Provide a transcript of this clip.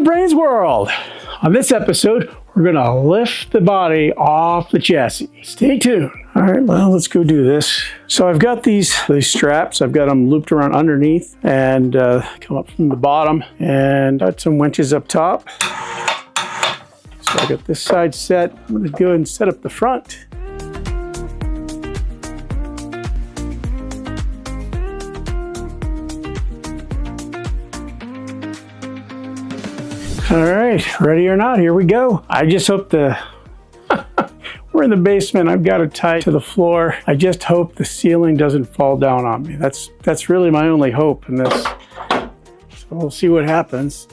Brains world. On this episode, we're gonna lift the body off the chassis. Stay tuned. All right, well, let's go do this. So I've got these straps. I've got them looped around underneath and come up from the bottom, and got some winches up top. So I got this side set. I'm gonna go ahead and set up the front. All right, ready or not, here we go. I just hope we're in the basement. I've got it tied to the floor. I just hope the ceiling doesn't fall down on me. That's really my only hope in this. So we'll see what happens.